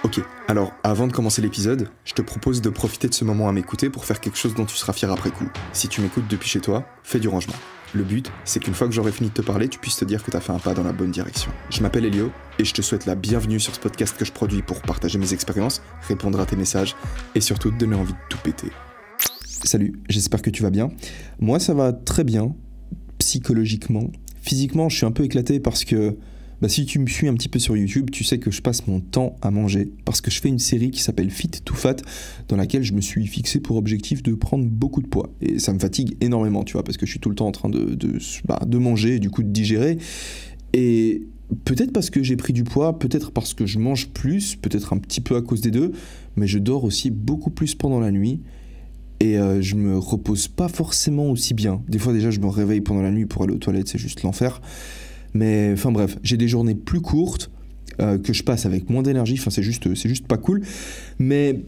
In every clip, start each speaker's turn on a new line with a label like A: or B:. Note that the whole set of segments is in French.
A: Ok, alors avant de commencer l'épisode, je te propose de profiter de ce moment à m'écouter pour faire quelque chose dont tu seras fier après coup. Si tu m'écoutes depuis chez toi, fais du rangement. Le but, c'est qu'une fois que j'aurai fini de te parler, tu puisses te dire que t'as fait un pas dans la bonne direction. Je m'appelle Elio, et je te souhaite la bienvenue sur ce podcast que je produis pour partager mes expériences, répondre à tes messages, et surtout te donner envie de tout péter. Salut, j'espère que tu vas bien. Moi ça va très bien, psychologiquement. Physiquement, je suis un peu éclaté parce que si tu me suis un petit peu sur YouTube, tu sais que je passe mon temps à manger parce que je fais une série qui s'appelle Fit to Fat dans laquelle je me suis fixé pour objectif de prendre beaucoup de poids. Et ça me fatigue énormément, tu vois, parce que je suis tout le temps en train de manger et du coup de digérer. Et peut-être parce que j'ai pris du poids, peut-être parce que je mange plus, peut-être un petit peu à cause des deux, mais je dors aussi beaucoup plus pendant la nuit. Et je me repose pas forcément aussi bien. Des fois déjà je me réveille pendant la nuit pour aller aux toilettes, c'est juste l'enfer. Mais enfin bref, j'ai des journées plus courtes que je passe avec moins d'énergie, enfin c'est juste pas cool. Mais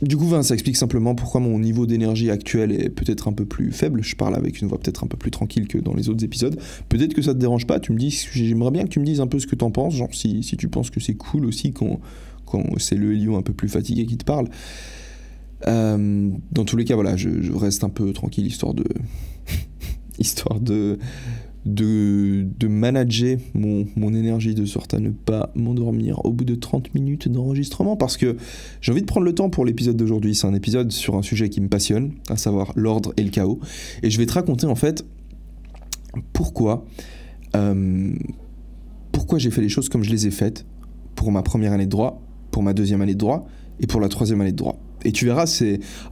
A: du coup ça explique simplement pourquoi mon niveau d'énergie actuel est peut-être un peu plus faible. Je parle avec une voix peut-être un peu plus tranquille que dans les autres épisodes. Peut-être que ça te dérange pas, tu me dis, j'aimerais bien que tu me dises un peu ce que t'en penses, genre si tu penses que c'est cool aussi quand c'est le Elio un peu plus fatigué qui te parle. Dans tous les cas, voilà, je reste un peu tranquille, histoire de manager mon énergie de sorte à ne pas m'endormir au bout de 30 minutes d'enregistrement, parce que j'ai envie de prendre le temps pour l'épisode d'aujourd'hui. C'est un épisode sur un sujet qui me passionne, à savoir l'ordre et le chaos. Et je vais te raconter en fait pourquoi j'ai fait les choses comme je les ai faites pour ma première année de droit, pour ma deuxième année de droit et pour la troisième année de droit. Et tu verras,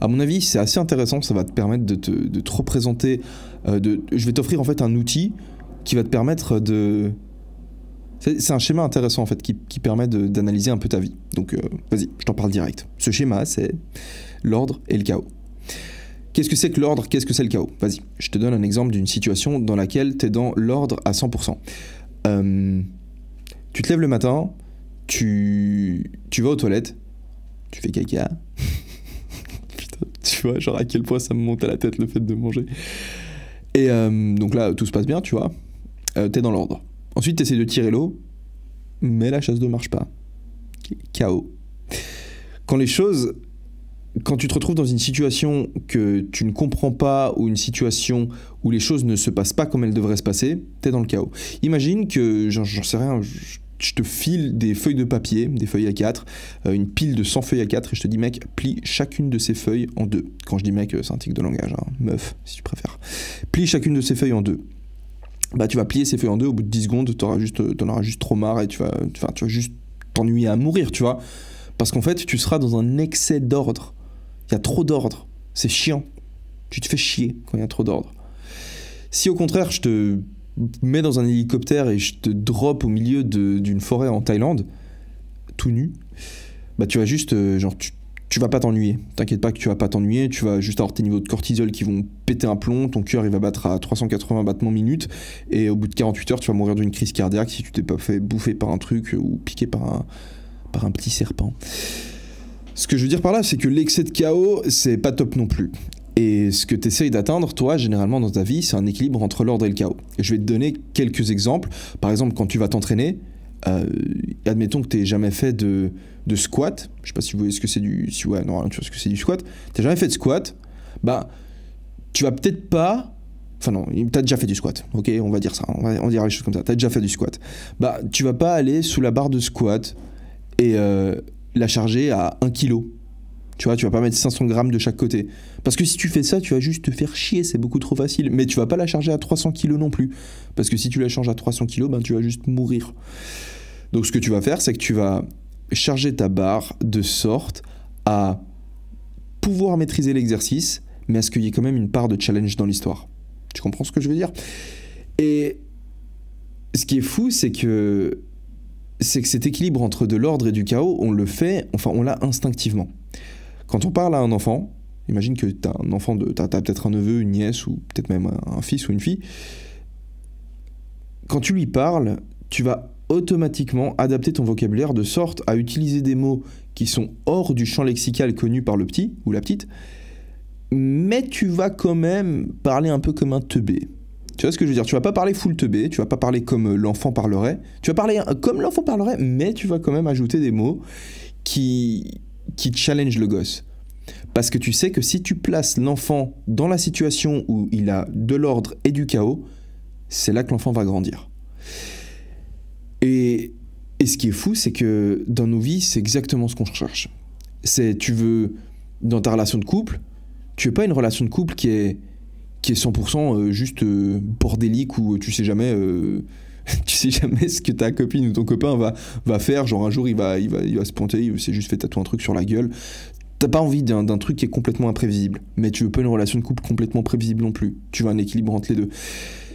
A: à mon avis, c'est assez intéressant, ça va te permettre de te représenter. Je vais t'offrir en fait un outil qui va te permettre de... C'est un schéma intéressant en fait qui permet d'analyser un peu ta vie. Donc vas-y, je t'en parle direct. Ce schéma, c'est l'ordre et le chaos. Qu'est-ce que c'est que l'ordre? Qu'est-ce que c'est le chaos? Vas-y, je te donne un exemple d'une situation dans laquelle tu es dans l'ordre à 100%. Tu te lèves le matin, tu vas aux toilettes, tu fais caca. Putain, tu vois, genre à quel point ça me monte à la tête le fait de manger. Et donc là, tout se passe bien, tu vois. T'es dans l'ordre. Ensuite, t'essaies de tirer l'eau, mais la chasse d'eau marche pas. Chaos. Quand tu te retrouves dans une situation que tu ne comprends pas, ou une situation où les choses ne se passent pas comme elles devraient se passer, t'es dans le chaos. Imagine que, j'en sais rien, je te file des feuilles de papier, des feuilles A4, une pile de 100 feuilles A4, et je te dis, mec, plie chacune de ces feuilles en deux. Quand je dis mec, c'est un tic de langage, hein, meuf, si tu préfères. Plie chacune de ces feuilles en deux. Tu vas plier ces feuilles en deux, au bout de 10 secondes, t'en auras juste trop marre, et tu vas juste t'ennuyer à mourir, tu vois. Parce qu'en fait, tu seras dans un excès d'ordre. Il y a trop d'ordre. C'est chiant. Tu te fais chier quand il y a trop d'ordre. Si au contraire, je te mets dans un hélicoptère et je te drop au milieu d'une forêt en Thaïlande, tout nu, tu vas juste, tu vas pas t'ennuyer. T'inquiète pas que tu vas pas t'ennuyer, tu vas juste avoir tes niveaux de cortisol qui vont péter un plomb, ton cœur il va battre à 380 battements minute, et au bout de 48 heures, tu vas mourir d'une crise cardiaque si tu t'es pas fait bouffer par un truc ou piquer par un petit serpent. Ce que je veux dire par là, c'est que l'excès de chaos, c'est pas top non plus. Et ce que tu essayes d'atteindre, toi, généralement dans ta vie, c'est un équilibre entre l'ordre et le chaos. Et je vais te donner quelques exemples. Par exemple, quand tu vas t'entraîner, admettons que tu n'aies jamais fait de squat. Je sais pas si vous voyez ce que c'est du... tu vois ce que c'est du squat. Tu n'as jamais fait de squat. Tu vas peut-être pas... Enfin non, tu as déjà fait du squat. Ok, on va dire ça. On dira les choses comme ça. Tu as déjà fait du squat. Tu vas pas aller sous la barre de squat et la charger à 1 kg. Tu vois, tu vas pas mettre 500 grammes de chaque côté. Parce que si tu fais ça, tu vas juste te faire chier, c'est beaucoup trop facile. Mais tu vas pas la charger à 300 kg non plus. Parce que si tu la charges à 300 kg, tu vas juste mourir. Donc ce que tu vas faire, c'est que tu vas charger ta barre de sorte à pouvoir maîtriser l'exercice, mais à ce qu'il y ait quand même une part de challenge dans l'histoire. Tu comprends ce que je veux dire? Et ce qui est fou, c'est que cet équilibre entre de l'ordre et du chaos, on l'a instinctivement. Quand on parle à un enfant, imagine que t'as un enfant, t'as peut-être un neveu, une nièce, ou peut-être même un fils ou une fille. Quand tu lui parles, tu vas automatiquement adapter ton vocabulaire de sorte à utiliser des mots qui sont hors du champ lexical connu par le petit ou la petite, mais tu vas quand même parler un peu comme un teubé. Tu vois ce que je veux dire? Tu vas pas parler full teubé, tu vas pas parler comme l'enfant parlerait, tu vas parler comme l'enfant parlerait, mais tu vas quand même ajouter des mots qui challenge le gosse. Parce que tu sais que si tu places l'enfant dans la situation où il a de l'ordre et du chaos, c'est là que l'enfant va grandir. Et ce qui est fou, c'est que dans nos vies, c'est exactement ce qu'on cherche. Tu veux, dans ta relation de couple, tu veux pas une relation de couple qui est 100% juste bordélique où tu sais jamais ce que ta copine ou ton copain va faire. Genre un jour il va se pointer, il s'est juste fait tatouer un truc sur la gueule. T'as pas envie d'un truc qui est complètement imprévisible, mais tu veux pas une relation de couple complètement prévisible non plus. Tu veux un équilibre entre les deux.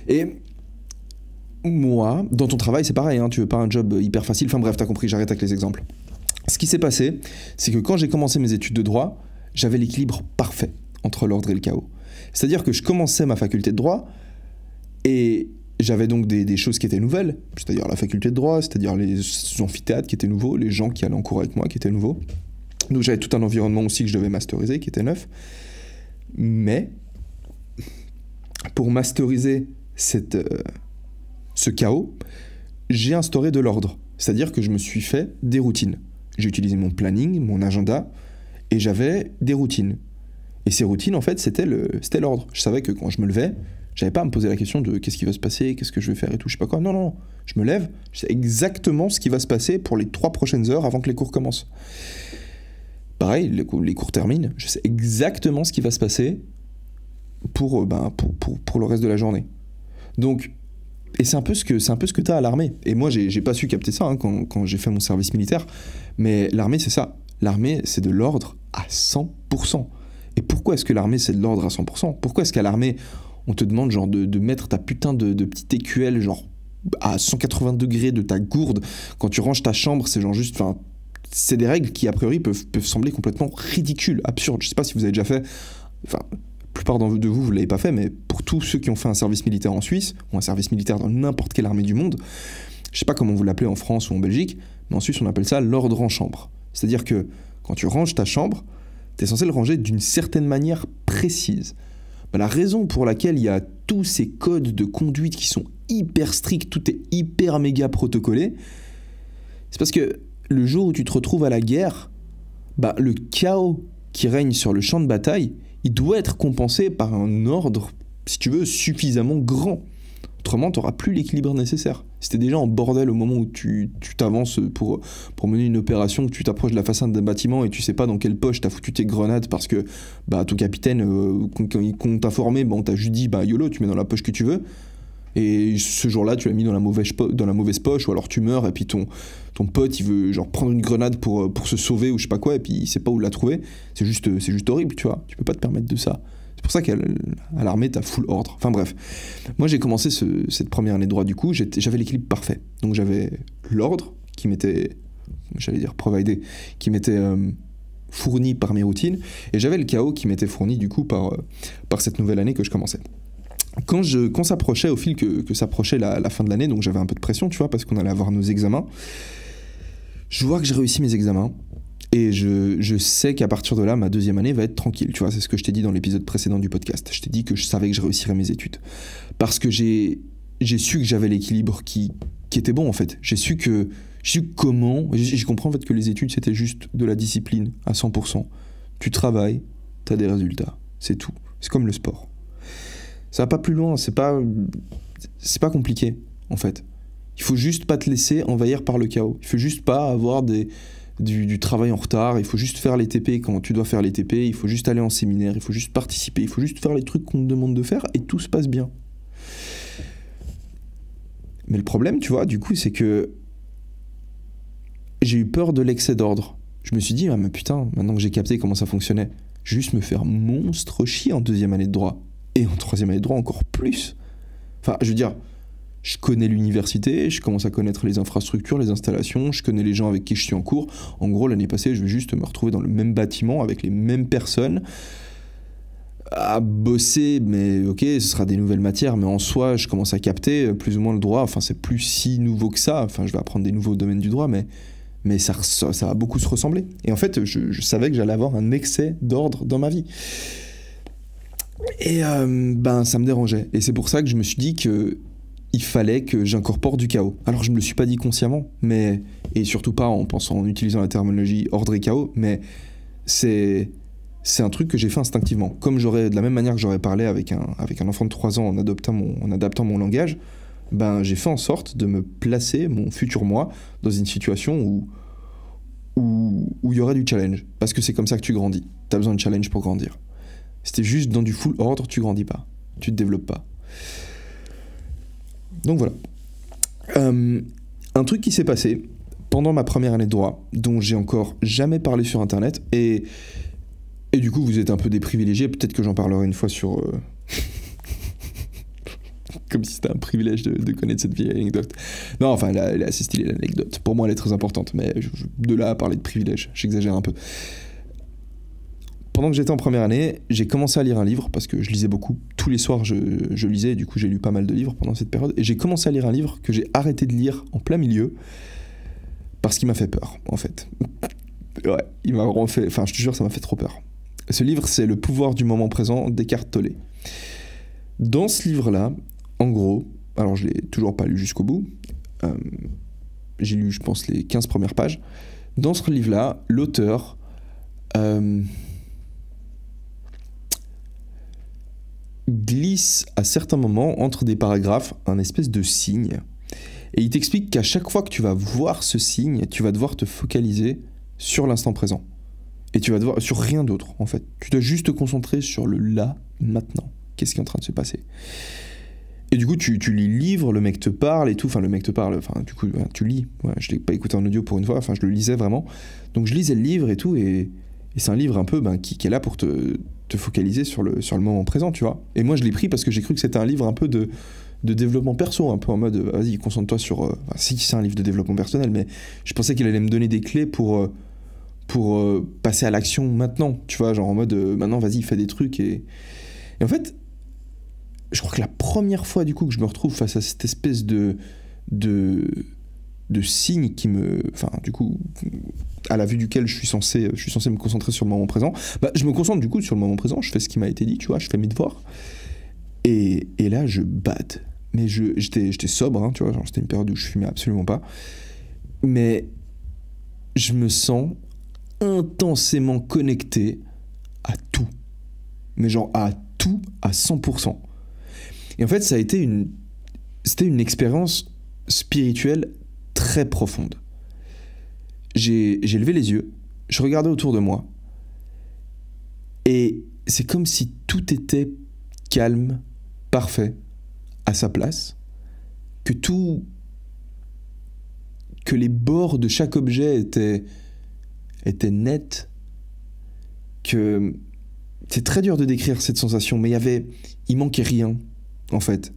A: Et moi, dans ton travail, c'est pareil, hein, tu veux pas un job hyper facile. Enfin bref, t'as compris, j'arrête avec les exemples. Ce qui s'est passé, c'est que quand j'ai commencé mes études de droit, j'avais l'équilibre parfait entre l'ordre et le chaos. C'est-à-dire que je commençais ma faculté de droit et j'avais donc des choses qui étaient nouvelles, c'est-à-dire la faculté de droit, c'est-à-dire les amphithéâtres qui étaient nouveaux, les gens qui allaient en cours avec moi qui étaient nouveaux. Donc j'avais tout un environnement aussi que je devais masteriser qui était neuf. Mais pour masteriser ce chaos, j'ai instauré de l'ordre. C'est-à-dire que je me suis fait des routines. J'ai utilisé mon planning, mon agenda, et j'avais des routines. Et ces routines, en fait, c'était l'ordre. Je savais que quand je me levais, j'avais pas à me poser la question de qu'est-ce qui va se passer, qu'est-ce que je vais faire et tout, je sais pas quoi. Non. Je me lève, je sais exactement ce qui va se passer pour les 3 prochaines heures avant que les cours commencent. Pareil, les cours terminent, je sais exactement ce qui va se passer pour le reste de la journée. Donc, et c'est un peu ce que tu as à l'armée. Et moi, j'ai pas su capter ça hein, quand j'ai fait mon service militaire. Mais l'armée, c'est ça. L'armée, c'est de l'ordre à 100%. Et pourquoi est-ce que l'armée, c'est de l'ordre à 100%? Pourquoi est-ce qu'à l'armée, on te demande genre de mettre ta putain de petite écuelle genre à 180 degrés de ta gourde quand tu ranges ta chambre? C'est genre juste... c'est des règles qui, a priori, peuvent sembler complètement ridicules, absurdes. Je sais pas si vous avez déjà fait... Enfin, la plupart de vous l'avez pas fait, mais pour tous ceux qui ont fait un service militaire en Suisse, ou un service militaire dans n'importe quelle armée du monde, je sais pas comment vous l'appelez en France ou en Belgique, mais en Suisse, on appelle ça l'ordre en chambre. C'est-à-dire que quand tu ranges ta chambre, tu es censé le ranger d'une certaine manière précise. Bah, la raison pour laquelle il y a tous ces codes de conduite qui sont hyper stricts, tout est hyper méga protocolé, c'est parce que le jour où tu te retrouves à la guerre, bah, le chaos qui règne sur le champ de bataille, il doit être compensé par un ordre, si tu veux, suffisamment grand. Autrement, tu n'auras plus l'équilibre nécessaire. Si tu es déjà en bordel au moment où tu t'avances pour mener une opération, que tu t'approches de la façade d'un bâtiment et tu sais pas dans quelle poche tu as foutu tes grenades parce que bah, ton capitaine, quand t'a formé, bah, on t'a juste dit bah, YOLO, tu mets dans la poche que tu veux. Et ce jour-là, tu l'as mis dans la mauvaise poche, ou alors tu meurs, et puis ton pote, il veut genre prendre une grenade pour se sauver, ou je sais pas quoi, et puis il sait pas où la trouver. C'est juste horrible, tu vois. Tu peux pas te permettre de ça. C'est pour ça qu'à l'armée, t'as full ordre. Enfin bref. Moi, j'ai commencé cette première année de droit, du coup, j'avais l'équilibre parfait. Donc j'avais l'ordre, qui m'était, j'allais dire providé, qui m'était fourni par mes routines, et j'avais le chaos qui m'était fourni, du coup, par cette nouvelle année que je commençais. Quand s'approchait, au fil que s'approchait la fin de l'année, donc j'avais un peu de pression, tu vois, parce qu'on allait avoir nos examens, je vois que j'ai réussi mes examens, et je sais qu'à partir de là, ma deuxième année va être tranquille, tu vois, c'est ce que je t'ai dit dans l'épisode précédent du podcast. Je t'ai dit que je savais que je réussirais mes études. Parce que j'ai su que j'avais l'équilibre qui était bon, en fait. J'ai su comment, j'ai compris en fait que les études, c'était juste de la discipline à 100%. Tu travailles, t'as des résultats, c'est tout. C'est comme le sport. Ça va pas plus loin, c'est pas compliqué, en fait. Il faut juste pas te laisser envahir par le chaos. Il faut juste pas avoir du travail en retard, il faut juste faire les TP quand tu dois faire les TP, il faut juste aller en séminaire, il faut juste participer, il faut juste faire les trucs qu'on te demande de faire et tout se passe bien. Mais le problème, tu vois, du coup, c'est que j'ai eu peur de l'excès d'ordre. Je me suis dit, ah mais putain, maintenant que j'ai capté comment ça fonctionnait, je vais juste me faire monstre chier en deuxième année de droit. Et en troisième année de droit, encore plus. Enfin, je veux dire, je connais l'université, je commence à connaître les infrastructures, les installations, je connais les gens avec qui je suis en cours. En gros, l'année passée, je vais juste me retrouver dans le même bâtiment avec les mêmes personnes, à bosser, mais ok, ce sera des nouvelles matières, mais en soi, je commence à capter plus ou moins le droit. Enfin, c'est plus si nouveau que ça. Enfin, je vais apprendre des nouveaux domaines du droit, mais ça va beaucoup se ressembler. Et en fait, je savais que j'allais avoir un excès d'ordre dans ma vie. Et ben ça me dérangeait. Et c'est pour ça que je me suis dit que il fallait que j'incorpore du chaos. Alors je me le suis pas dit consciemment, mais et surtout pas en pensant, en utilisant la terminologie ordre et chaos, mais c'est un truc que j'ai fait instinctivement. Comme j'aurais, de la même manière que j'aurais parlé avec un enfant de 3 ans en adaptant mon langage, ben j'ai fait en sorte de me placer, mon futur moi, dans une situation où il y aurait du challenge. Parce que c'est comme ça que tu grandis. T'as besoin de challenge pour grandir. Si t'es juste dans du full ordre, tu grandis pas. Tu te développes pas. Donc voilà. Un truc qui s'est passé pendant ma première année de droit, dont j'ai encore jamais parlé sur internet, et du coup vous êtes un peu des privilégiés, peut-être que j'en parlerai une fois sur... Comme si c'était un privilège de connaître cette vieille anecdote. Non, enfin, elle est assez stylée l'anecdote. Pour moi, elle est très importante, mais de là à parler de privilège, j'exagère un peu. Pendant que j'étais en première année, j'ai commencé à lire un livre, parce que je lisais beaucoup. Tous les soirs, je lisais, et du coup, j'ai lu pas mal de livres pendant cette période. Et j'ai commencé à lire un livre que j'ai arrêté de lire en plein milieu, parce qu'il m'a fait peur, en fait. Ouais, il m'a vraiment fait... Enfin, je te jure, ça m'a fait trop peur. Ce livre, c'est Le pouvoir du moment présent d'Eckhart Tolle. Dans ce livre-là, en gros, alors je l'ai toujours pas lu jusqu'au bout, j'ai lu, je pense, les 15 premières pages. Dans ce livre-là, l'auteur... glisse à certains moments entre des paragraphes un espèce de signe. Et il t'explique qu'à chaque fois que tu vas voir ce signe, tu vas devoir te focaliser sur l'instant présent. Et tu vas devoir... sur rien d'autre, en fait. Tu dois juste te concentrer sur le là, maintenant. Qu'est-ce qui est en train de se passer ? Et du coup, tu lis le livre, le mec te parle et tout. Enfin, le mec te parle, enfin, du coup, tu lis. Ouais, je l'ai pas écouté en audio pour une fois, enfin, je le lisais vraiment. Donc, je lisais le livre et tout, et c'est un livre un peu qui est là pour te focaliser sur le moment présent, tu vois. Et moi, je l'ai pris parce que j'ai cru que c'était un livre un peu de développement perso, un peu en mode, vas-y, concentre-toi sur... Enfin, si, c'est un livre de développement personnel, mais je pensais qu'il allait me donner des clés pour passer à l'action maintenant, tu vois, genre en mode, maintenant, vas-y, fais des trucs. Et en fait... Je crois que la première fois du coup que je me retrouve face à cette espèce de signe qui me... Enfin, du coup, à la vue duquel je suis censé me concentrer sur le moment présent, bah, je me concentre du coup sur le moment présent, je fais ce qui m'a été dit, tu vois, je fais mes devoirs. Et là, je bade. Mais j'étais sobre, hein, tu vois, genre c'était une période où je fumais absolument pas. Mais je me sens intensément connecté à tout. Mais genre à tout, à 100%. Et en fait, c'était une expérience spirituelle très profonde. J'ai levé les yeux, je regardais autour de moi, et c'est comme si tout était calme, parfait, à sa place, que les bords de chaque objet étaient nets, que c'est très dur de décrire cette sensation, mais il manquait rien. En fait,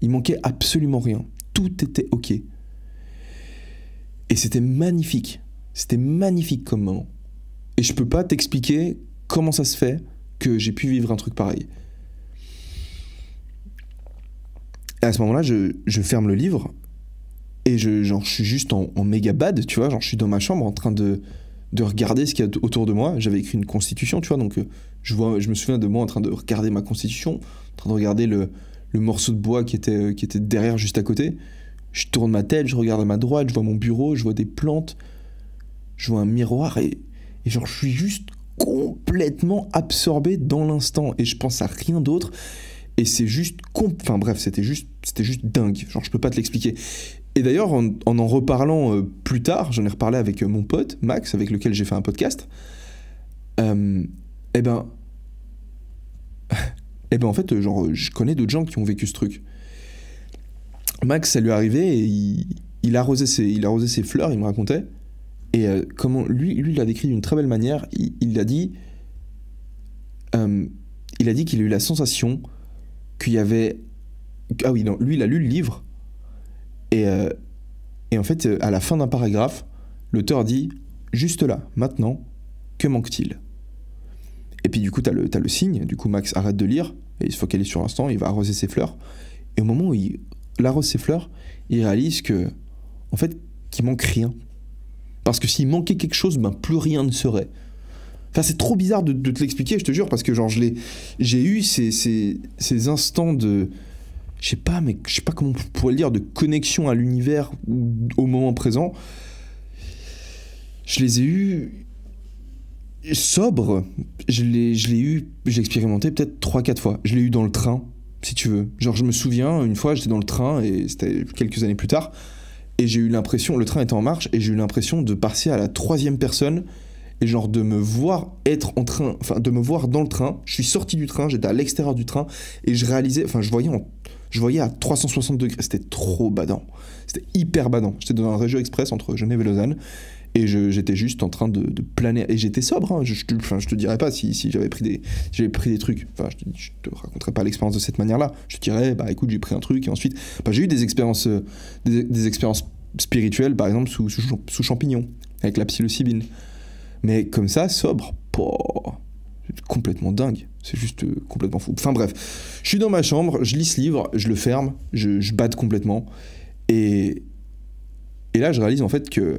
A: il manquait absolument rien. Tout était ok. Et c'était magnifique. C'était magnifique comme moment. Et je peux pas t'expliquer comment ça se fait que j'ai pu vivre un truc pareil. Et à ce moment-là, je ferme le livre et je suis juste en méga bad, tu vois. Genre, je suis dans ma chambre en train de regarder ce qu'il y a autour de moi. J'avais écrit une constitution, tu vois. Donc, je me souviens de moi en train de regarder ma constitution, en train de regarder le morceau de bois qui était derrière, juste à côté. Je tourne ma tête, je regarde à ma droite, je vois mon bureau, je vois des plantes, je vois un miroir et genre je suis juste complètement absorbé dans l'instant et je pense à rien d'autre et c'est juste... Enfin bref, c'était juste dingue, genre je peux pas te l'expliquer. Et d'ailleurs, en reparlant plus tard, j'en ai reparlé avec mon pote, Max, avec lequel j'ai fait un podcast, en fait, genre, je connais d'autres gens qui ont vécu ce truc. Max, ça lui est arrivé et il arrosait ses fleurs, il me racontait. Et comment lui l'a décrit d'une très belle manière. Il a dit qu'il a eu la sensation qu'il y avait... Ah oui, non, lui, il a lu le livre. Et en fait, à la fin d'un paragraphe, l'auteur dit « Juste là, maintenant, que manque-t-il ?» Et puis du coup, t'as le signe. Du coup, Max arrête de lire et il se focalise sur l'instant. Il va arroser ses fleurs. Et au moment où il arrose ses fleurs, il réalise que, en fait, qu'il manque rien. Parce que s'il manquait quelque chose, ben plus rien ne serait. Enfin, c'est trop bizarre de te l'expliquer, je te jure, parce que genre j'ai eu ces instants de, je sais pas comment on pourrait le dire, de connexion à l'univers au moment présent. Je les ai eus sobres. J'ai expérimenté peut-être 3-4 fois. Je l'ai eu dans le train, si tu veux. Genre, je me souviens, une fois, j'étais dans le train, et c'était quelques années plus tard, et j'ai eu l'impression, le train était en marche, et j'ai eu l'impression de passer à la 3e personne, et genre de me voir de me voir dans le train. Je suis sorti du train, j'étais à l'extérieur du train, et je voyais à 360 degrés. C'était trop badant. C'était hyper badant. J'étais dans un Régio Express entre Genève et Lausanne, et j'étais juste en train de planer. Et j'étais sobre, hein. Je te dirais pas si j'avais pris des trucs. Enfin, je te raconterais pas l'expérience de cette manière-là. Je te dirais, bah écoute, j'ai pris un truc, et ensuite, j'ai eu des expériences spirituelles, par exemple, sous champignons, avec la psilocybine. Mais comme ça, sobre, c'est complètement dingue. C'est juste complètement fou. Enfin bref, je suis dans ma chambre, je lis ce livre, je le ferme, je bade complètement. Et là, je réalise en fait que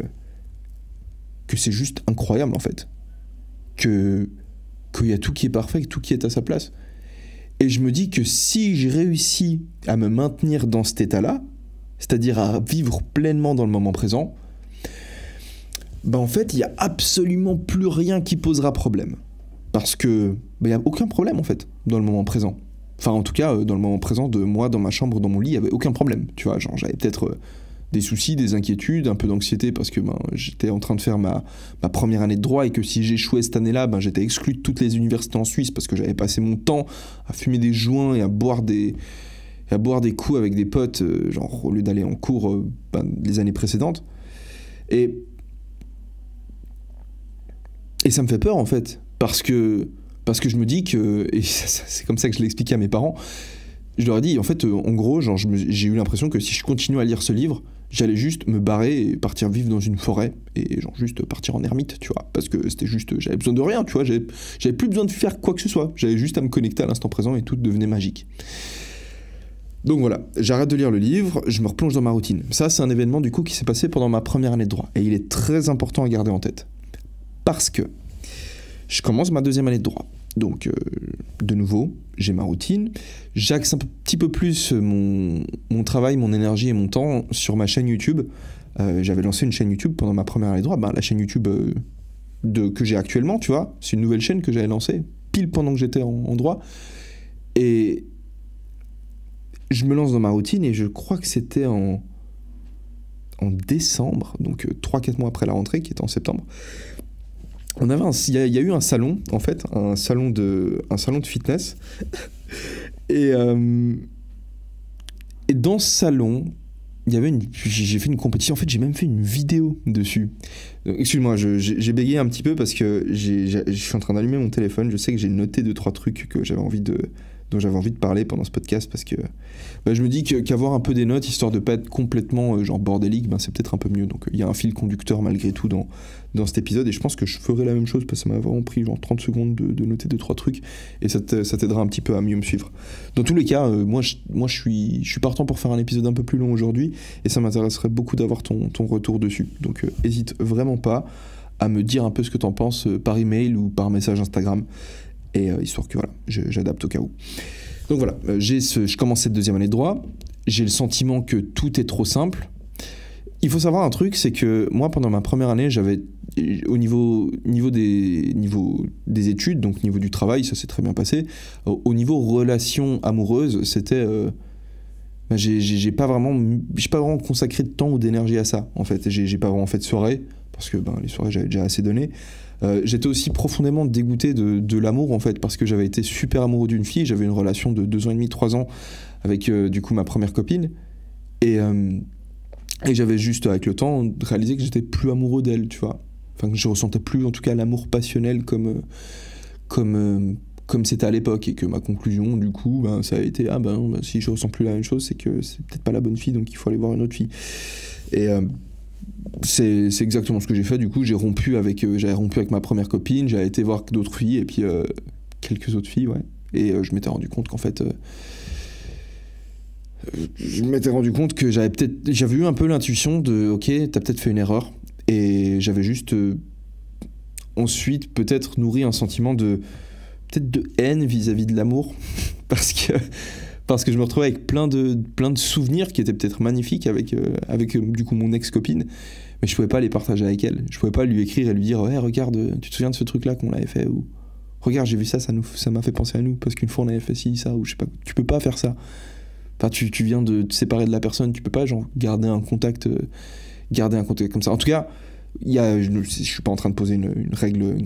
A: c'est juste incroyable en fait. Qu'il y a tout qui est parfait, tout qui est à sa place. Et je me dis que si j'ai réussi à me maintenir dans cet état-là, c'est-à-dire à vivre pleinement dans le moment présent, bah en fait, il n'y a absolument plus rien qui posera problème. Parce que il n'y a aucun problème en fait dans le moment présent. Enfin, en tout cas, dans le moment présent de moi, dans ma chambre, dans mon lit, il n'y avait aucun problème. Tu vois, genre j'avais peut-être des soucis, des inquiétudes, un peu d'anxiété parce que j'étais en train de faire ma première année de droit et que si j'échouais cette année-là, j'étais exclu de toutes les universités en Suisse parce que j'avais passé mon temps à fumer des joints et à boire des coups avec des potes, genre au lieu d'aller en cours les années précédentes. Et ça me fait peur en fait, parce que je me dis que, et c'est comme ça que je l'ai expliqué à mes parents, je leur ai dit en fait, en gros, genre, j'ai eu l'impression que si je continuais à lire ce livre, j'allais juste me barrer et partir vivre dans une forêt, et genre juste partir en ermite, tu vois, parce que c'était juste, j'avais besoin de rien, tu vois, j'avais plus besoin de faire quoi que ce soit, j'avais juste à me connecter à l'instant présent et tout devenait magique. Donc voilà, j'arrête de lire le livre, je me replonge dans ma routine. Ça, c'est un événement du coup qui s'est passé pendant ma première année de droit, et il est très important à garder en tête. Parce que je commence ma 2e année de droit. Donc, de nouveau, j'ai ma routine. J'axe un petit peu plus mon travail, mon énergie et mon temps sur ma chaîne YouTube. J'avais lancé une chaîne YouTube pendant ma première année de droit. La chaîne YouTube que j'ai actuellement, tu vois, c'est une nouvelle chaîne que j'avais lancée pile pendant que j'étais en droit. Et je me lance dans ma routine et je crois que c'était en décembre, donc 3-4 mois après la rentrée, qui était en septembre. Il y a eu un salon, en fait, un salon de fitness. Et dans ce salon, j'ai fait une compétition. En fait, j'ai même fait une vidéo dessus. Excuse-moi, j'ai bégayé un petit peu parce que je suis en train d'allumer mon téléphone. Je sais que j'ai noté 2-3 trucs dont j'avais envie de parler pendant ce podcast parce que je me dis qu'avoir un peu des notes, histoire de pas être complètement genre bordélique, c'est peut-être un peu mieux. Donc il y a un fil conducteur malgré tout dans cet épisode et je pense que je ferai la même chose parce que ça m'a vraiment pris genre 30 secondes de noter 2-3 trucs et ça t'aidera un petit peu à mieux me suivre. Dans tous les cas, moi je suis partant pour faire un épisode un peu plus long aujourd'hui et ça m'intéresserait beaucoup d'avoir ton retour dessus. Donc hésite vraiment pas à me dire un peu ce que t'en penses par email ou par message Instagram. Et histoire que voilà, j'adapte au cas où. Donc voilà, je commence cette 2e année de droit, j'ai le sentiment que tout est trop simple. Il faut savoir un truc, c'est que moi pendant ma première année, j'avais au niveau des études, donc niveau du travail, ça s'est très bien passé. Au niveau relations amoureuses, c'était j'ai pas vraiment consacré de temps ou d'énergie à ça en fait. J'ai pas vraiment fait de soirée parce que les soirées j'avais déjà assez donné. J'étais aussi profondément dégoûté de l'amour en fait parce que j'avais été super amoureux d'une fille, j'avais une relation de 2 ans et demi, 3 ans avec du coup ma première copine et j'avais juste avec le temps réalisé que j'étais plus amoureux d'elle, tu vois, enfin que je ressentais plus en tout cas l'amour passionnel comme c'était à l'époque et que ma conclusion du coup ça a été si je ressens plus la même chose c'est que c'est peut-être pas la bonne fille donc il faut aller voir une autre fille et c'est exactement ce que j'ai fait. Du coup, j'avais rompu avec ma première copine, j'avais été voir d'autres filles et puis quelques autres filles, ouais. Et je m'étais rendu compte qu'en fait, que j'avais eu un peu l'intuition de, ok, t'as peut-être fait une erreur. Et j'avais juste ensuite peut-être nourri un sentiment peut-être de haine vis-à-vis de l'amour, parce que je me retrouvais avec plein de souvenirs qui étaient peut-être magnifiques avec du coup mon ex-copine, mais je pouvais pas les partager avec elle. Je pouvais pas lui écrire et lui dire ouais, regarde, tu te souviens de ce truc-là qu'on avait fait, ou regarde, j'ai vu ça, ça m'a fait penser à nous, parce qu'une fois on avait fait ci, ça, ou je sais pas. Tu peux pas faire ça. Enfin, tu viens de te séparer de la personne, tu peux pas genre garder un contact comme ça. En tout cas, je suis pas en train de poser une règle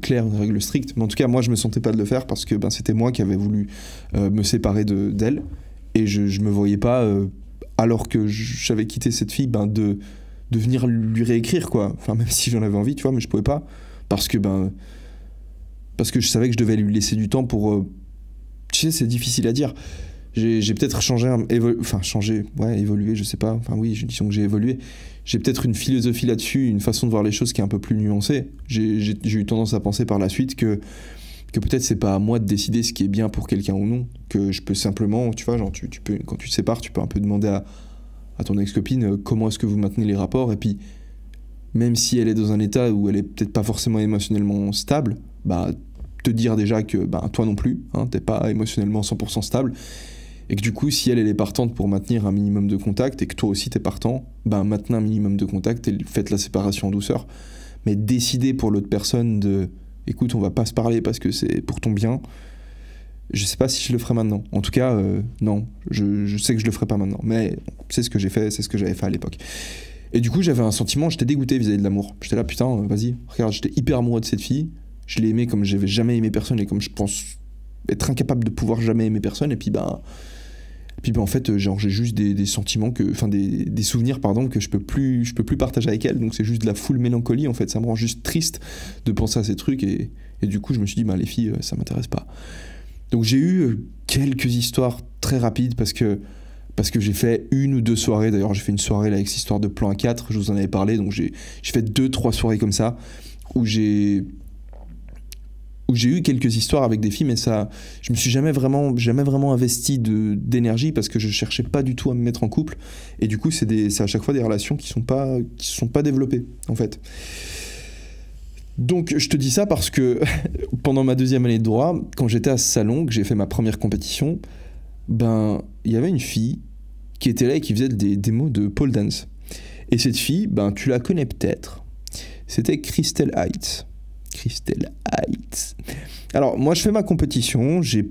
A: claire, une règle stricte, mais en tout cas moi je me sentais pas de le faire parce que c'était moi qui avais voulu me séparer d'elle, et je me voyais pas alors que j'avais quitté cette fille de venir lui réécrire, quoi. Enfin, même si j'en avais envie, tu vois, mais je pouvais pas parce que je savais que je devais lui laisser du temps pour tu sais, c'est difficile à dire. J'ai peut-être évolué, je sais pas. Enfin oui, disons que j'ai évolué. J'ai peut-être une philosophie là-dessus, une façon de voir les choses qui est un peu plus nuancée. J'ai eu tendance à penser par la suite que peut-être c'est pas à moi de décider ce qui est bien pour quelqu'un ou non. Que je peux simplement, tu vois, genre tu peux, quand tu te sépares, tu peux un peu demander à ton ex-copine comment est-ce que vous maintenez les rapports, et puis même si elle est dans un état où elle est peut-être pas forcément émotionnellement stable, te dire déjà que toi non plus, hein, t'es pas émotionnellement 100% stable. Et que du coup, si elle est partante pour maintenir un minimum de contact, et que toi aussi t'es partant, maintenez un minimum de contact et faites la séparation en douceur. Mais décider pour l'autre personne écoute, on va pas se parler parce que c'est pour ton bien, je sais pas si je le ferai maintenant. En tout cas, non, je sais que je le ferai pas maintenant. Mais c'est ce que j'ai fait, c'est ce que j'avais fait à l'époque. Et du coup, j'avais un sentiment, j'étais dégoûté vis-à-vis de l'amour. J'étais là, putain, vas-y, regarde, j'étais hyper amoureux de cette fille. Je l'ai aimée comme j'avais jamais aimé personne, et comme je pense être incapable de pouvoir jamais aimer personne. Et puis en fait, genre, j'ai juste des sentiments des souvenirs, pardon, que je peux plus partager avec elle. Donc c'est juste de la full mélancolie, en fait. Ça me rend juste triste de penser à ces trucs, et du coup je me suis dit les filles, ça m'intéresse pas. Donc j'ai eu quelques histoires très rapides parce que j'ai fait 1 ou 2 soirées. D'ailleurs, j'ai fait une soirée là avec cette histoire de plan à 4, je vous en avais parlé. Donc j'ai fait 2-3 soirées comme ça où j'ai eu quelques histoires avec des filles, mais je me suis jamais vraiment investi d'énergie parce que je cherchais pas du tout à me mettre en couple, et du coup c'est à chaque fois des relations qui se sont pas développées, en fait. Donc je te dis ça parce que pendant ma 2e année de droit, quand j'étais à Salon, que j'ai fait ma première compétition, il y avait une fille qui était là et qui faisait des démos de pole dance. Et cette fille, tu la connais peut-être, c'était Crystal Heights. Alors moi je fais ma compétition, j'ai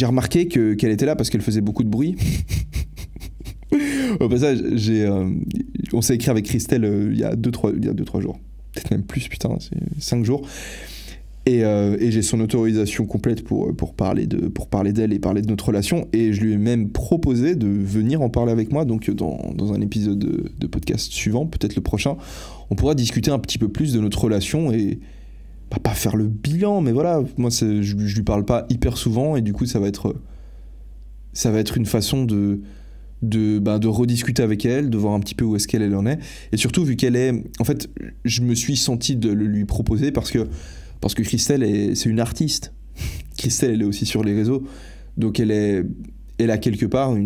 A: remarqué qu'elle était là parce qu'elle faisait beaucoup de bruit. Au passage, on s'est écrit avec Christelle il y a 2-3 jours, peut-être même plus, putain, c'est 5 jours. Et j'ai son autorisation complète pour parler d'elle et parler de notre relation, et je lui ai même proposé de venir en parler avec moi. Donc dans un épisode de podcast suivant, peut-être le prochain, on pourra discuter un petit peu plus de notre relation et pas faire le bilan, mais voilà, moi je lui parle pas hyper souvent, et du coup ça va être une façon de rediscuter avec elle, de voir un petit peu où est-ce qu'elle en est, et surtout vu qu'elle est, en fait, je me suis senti de le lui proposer parce que Christelle c'est une artiste. Christelle, elle est aussi sur les réseaux, donc elle a quelque part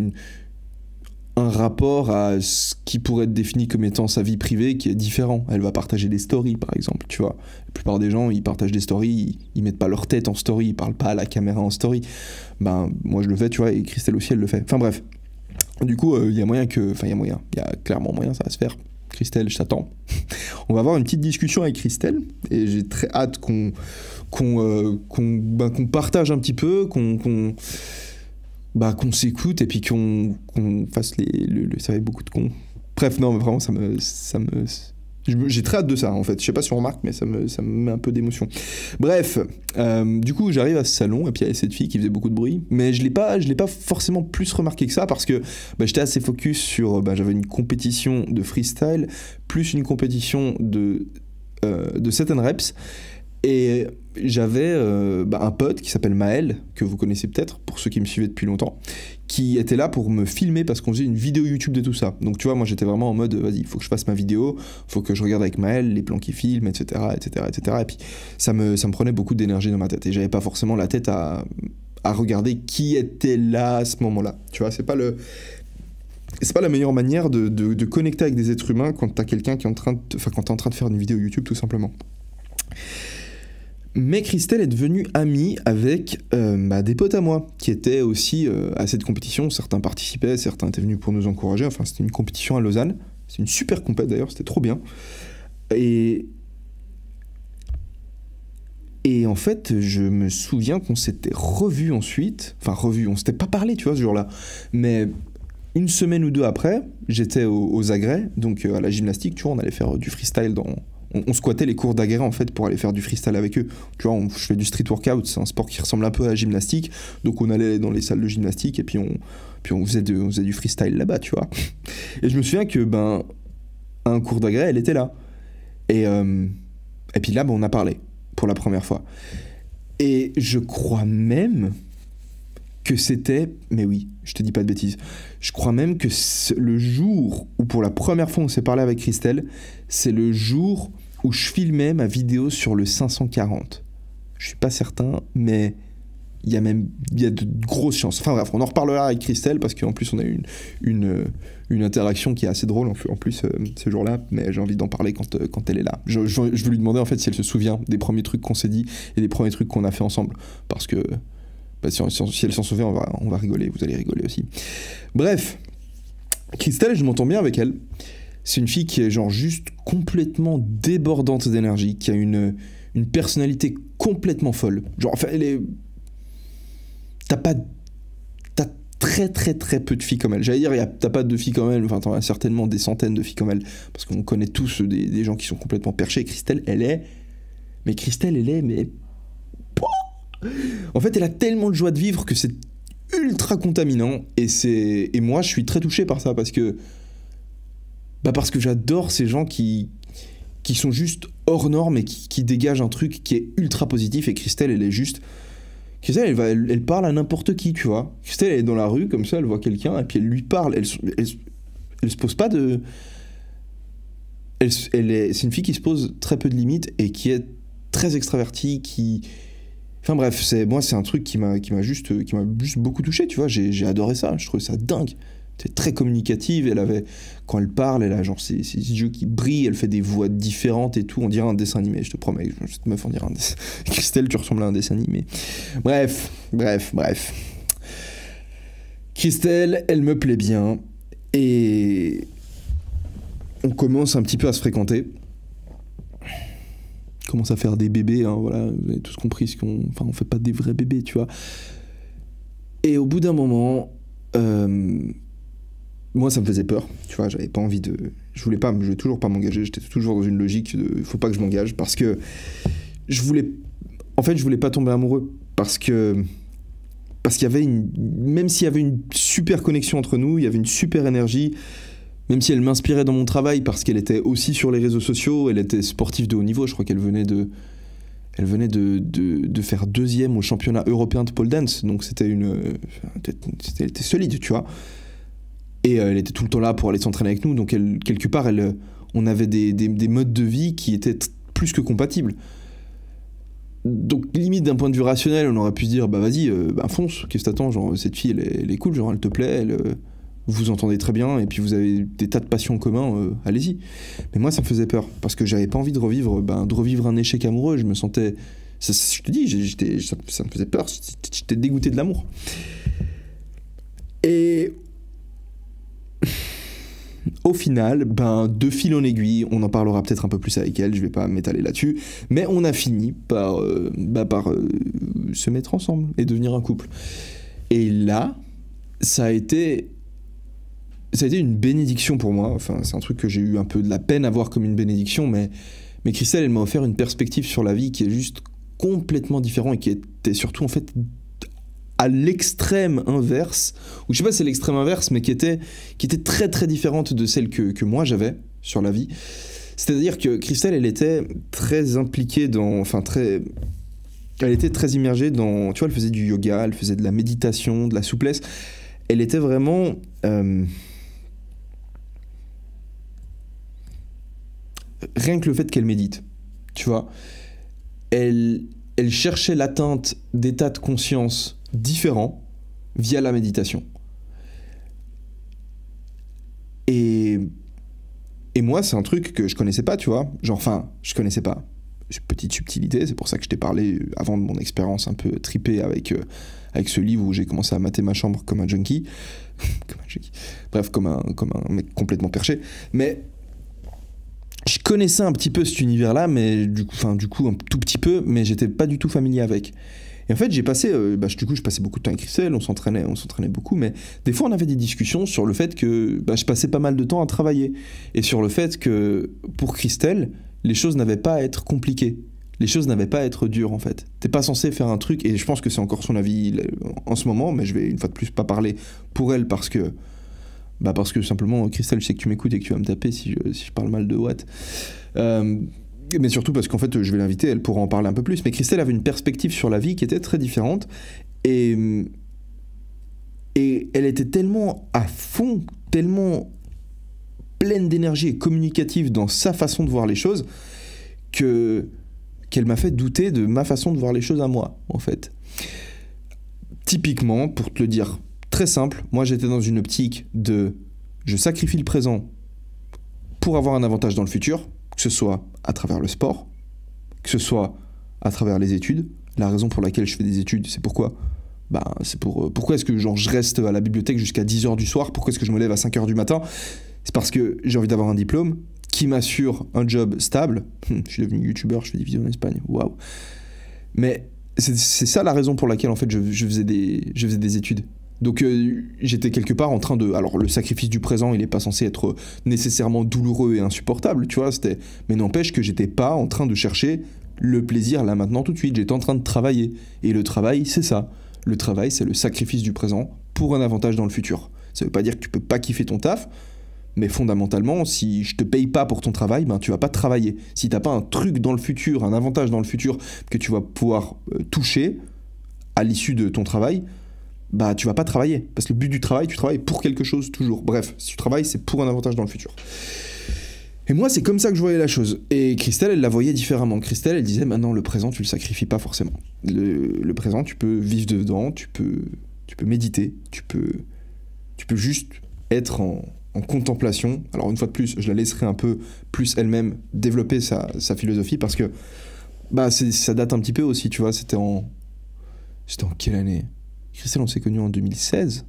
A: un rapport à ce qui pourrait être défini comme étant sa vie privée qui est différent. Elle va partager des stories, par exemple, tu vois. La plupart des gens, ils partagent des stories, ils mettent pas leur tête en story, ils parlent pas à la caméra en story. Moi je le fais, tu vois, et Christelle aussi, elle le fait. Enfin bref. Du coup, il y a clairement moyen, ça va se faire. Christelle, je t'attends. On va avoir une petite discussion avec Christelle, et j'ai très hâte qu'on partage un petit peu, qu'on s'écoute, et puis qu'on fasse ça va être beaucoup de cons. Bref, non, mais vraiment, j'ai très hâte de ça, en fait. Je sais pas si on remarque, mais ça me met un peu d'émotion. Bref, du coup, j'arrive à ce salon, et puis il y avait cette fille qui faisait beaucoup de bruit, mais je l'ai pas forcément plus remarqué que ça, parce que j'étais assez focus sur, j'avais une compétition de freestyle, plus une compétition de set and reps, et j'avais un pote qui s'appelle Maël, que vous connaissez peut-être, pour ceux qui me suivaient depuis longtemps, qui était là pour me filmer parce qu'on faisait une vidéo YouTube de tout ça. Donc tu vois, moi j'étais vraiment en mode, vas-y, il faut que je fasse ma vidéo, faut que je regarde avec Maël les plans qu'il filme, etc., etc., etc. Et puis ça me prenait beaucoup d'énergie dans ma tête, et j'avais pas forcément la tête à regarder qui était là à ce moment-là. Tu vois, c'est pas c'est pas la meilleure manière de connecter avec des êtres humains quand t'as quelqu'un qui est en train de... Enfin, quand t'es en train de faire une vidéo YouTube, tout simplement. Mais Christelle est devenue amie avec des potes à moi, qui étaient aussi à cette compétition. Certains participaient, certains étaient venus pour nous encourager. Enfin, c'était une compétition à Lausanne. C'est une super compète d'ailleurs, c'était trop bien. Et en fait, je me souviens qu'on s'était revus ensuite. Enfin, revus, on s'était pas parlé, tu vois, ce jour-là. Mais une semaine ou deux après, j'étais aux agrès, donc à la gymnastique, tu vois, on allait faire du freestyle dans... On squattait les cours d'agrès en fait pour aller faire du freestyle avec eux. Tu vois, je fais du street workout, c'est un sport qui ressemble un peu à la gymnastique. Donc on allait dans les salles de gymnastique et puis on faisait du freestyle là-bas, tu vois. Et je me souviens que à un cours d'agrès, elle était là. Et puis là, on a parlé pour la première fois. Et je crois même que c'était... Mais oui, je te dis pas de bêtises. Je crois même que le jour où pour la première fois on s'est parlé avec Christelle, c'est le jour où je filmais ma vidéo sur le 540. Je suis pas certain, mais il y a de grosses chances. Enfin bref, on en reparlera avec Christelle parce qu'en plus on a eu une interaction qui est assez drôle en plus ce jour-là, mais j'ai envie d'en parler quand elle est là. Je veux lui demander en fait si elle se souvient des premiers trucs qu'on s'est dit et des premiers trucs qu'on a fait ensemble, parce que si elle s'en souvient, on va rigoler, vous allez rigoler aussi. Bref, Christelle, je m'entends bien avec elle. C'est une fille qui est genre juste complètement débordante d'énergie, qui a une personnalité complètement folle. Genre, enfin, elle est... T'as très très très peu de filles comme elle. J'allais dire, t'as pas de filles comme elle, enfin t'en as certainement des centaines de filles comme elle, parce qu'on connaît tous des gens qui sont complètement perchés. Christelle, elle est... En fait, elle a tellement de joie de vivre que c'est ultra contaminant, et moi je suis très touché par ça, parce que j'adore ces gens qui sont juste hors normes et qui dégagent un truc qui est ultra positif. Et Christelle, elle parle à n'importe qui, tu vois. Christelle, elle est dans la rue comme ça, elle voit quelqu'un et puis elle lui parle. Elle se pose pas de... c'est une fille qui se pose très peu de limites et qui est très extravertie, Enfin bref, c'est un truc qui m'a juste beaucoup touché, tu vois. J'ai adoré ça, je trouvais ça dingue. C'est très communicative, quand elle parle, elle a genre ses yeux qui brillent, elle fait des voix différentes et tout, on dirait un dessin animé, je te promets, cette meuf on dirait un dessin... Christelle, tu ressembles à un dessin animé. Bref. Christelle, elle me plaît bien, et on commence un petit peu à se fréquenter. On commence à faire des bébés, hein, voilà, vous avez tous compris on fait pas des vrais bébés, tu vois. Et au bout d'un moment... moi ça me faisait peur, tu vois, j'avais pas envie de... Je voulais toujours pas m'engager, j'étais toujours dans une logique de faut pas que je m'engage, parce que je voulais pas tomber amoureux, parce qu'il y avait même s'il y avait une super connexion entre nous, il y avait une super énergie, même si elle m'inspirait dans mon travail, parce qu'elle était aussi sur les réseaux sociaux, elle était sportive de haut niveau, je crois qu'elle venait de faire 2e au championnat européen de pole dance, donc elle était solide, tu vois. Et elle était tout le temps là pour aller s'entraîner avec nous, donc quelque part, on avait des modes de vie qui étaient plus que compatibles. Donc limite d'un point de vue rationnel, on aurait pu se dire, vas-y, fonce, qu'est-ce que t'attends, genre cette fille, elle est cool, genre elle te plaît, vous vous entendez très bien, et puis vous avez des tas de passions en commun, allez-y. Mais moi, ça me faisait peur, parce que j'avais pas envie de revivre un échec amoureux, je me sentais... je te dis, ça me faisait peur, j'étais dégoûté de l'amour. Et... Au final, de fil en aiguille, on en parlera peut-être un peu plus avec elle, je vais pas m'étaler là-dessus, mais on a fini par se mettre ensemble et devenir un couple. Et là, ça a été une bénédiction pour moi. Enfin, c'est un truc que j'ai eu un peu de la peine à voir comme une bénédiction, mais Christelle, elle m'a offert une perspective sur la vie qui est juste complètement différente et qui était surtout en fait à l'extrême inverse, ou je sais pas si c'est l'extrême inverse, mais qui était très très différente de celle que moi j'avais sur la vie. C'est-à-dire que Christelle, elle était très impliquée elle était très immergée dans, tu vois, elle faisait du yoga, elle faisait de la méditation, de la souplesse. Elle était vraiment... rien que le fait qu'elle médite, tu vois, elle cherchait l'atteinte d'états de conscience différents via la méditation. Et moi, c'est un truc que je connaissais pas, tu vois. Genre, enfin, je connaissais pas. Petite subtilité, c'est pour ça que je t'ai parlé avant de mon expérience un peu tripée avec ce livre où j'ai commencé à mater ma chambre comme un junkie. Comme un junkie. Bref, comme un mec complètement perché. Mais je connaissais un petit peu cet univers-là, mais du coup, un tout petit peu, mais j'étais pas du tout familier avec. Et en fait, j'ai passé, je passais beaucoup de temps avec Christelle, on s'entraînait beaucoup, mais des fois, on avait des discussions sur le fait que je passais pas mal de temps à travailler. Et sur le fait que, pour Christelle, les choses n'avaient pas à être compliquées. Les choses n'avaient pas à être dures, en fait. T'es pas censé faire un truc, et je pense que c'est encore son avis en ce moment, mais je vais une fois de plus pas parler pour elle parce que simplement, Christelle, je sais que tu m'écoutes et que tu vas me taper si je parle mal de Watt. Mais surtout parce qu'en fait, je vais l'inviter, elle pourra en parler un peu plus. Mais Christelle avait une perspective sur la vie qui était très différente. Et elle était tellement à fond, tellement pleine d'énergie et communicative dans sa façon de voir les choses qu'elle m'a fait douter de ma façon de voir les choses à moi, en fait. Typiquement, pour te le dire très simple, moi j'étais dans une optique de je sacrifie le présent pour avoir un avantage dans le futur, que ce soit à travers le sport, que ce soit à travers les études. La raison pour laquelle je fais des études, c'est pourquoi pourquoi est-ce que je reste à la bibliothèque jusqu'à 10h du soir, pourquoi est-ce que je me lève à 5h du matin? C'est parce que j'ai envie d'avoir un diplôme qui m'assure un job stable. Je suis devenu youtubeur, je fais des vidéos en Espagne, waouh. Mais c'est ça la raison pour laquelle en fait je faisais des études. Donc j'étais quelque part en train de... Alors le sacrifice du présent, il n'est pas censé être nécessairement douloureux et insupportable, tu vois, mais n'empêche que j'étais pas en train de chercher le plaisir là maintenant tout de suite, j'étais en train de travailler. Et le travail, c'est ça. Le travail, c'est le sacrifice du présent pour un avantage dans le futur. Ça veut pas dire que tu peux pas kiffer ton taf, mais fondamentalement, si je te paye pas pour ton travail, tu vas pas travailler. Si t'as pas un truc dans le futur, un avantage dans le futur que tu vas pouvoir toucher à l'issue de ton travail, tu vas pas travailler. Parce que le but du travail, tu travailles pour quelque chose toujours. Bref, si tu travailles, c'est pour un avantage dans le futur. Et moi, c'est comme ça que je voyais la chose. Et Christelle, elle la voyait différemment. Christelle, elle disait, maintenant, le présent, tu le sacrifies pas forcément. Le présent, tu peux vivre dedans, tu peux méditer, tu peux juste être en contemplation. Alors, une fois de plus, je la laisserai un peu plus elle-même développer sa philosophie parce que ça date un petit peu aussi, tu vois. C'était en quelle année ? Christelle, on s'est connus en 2016,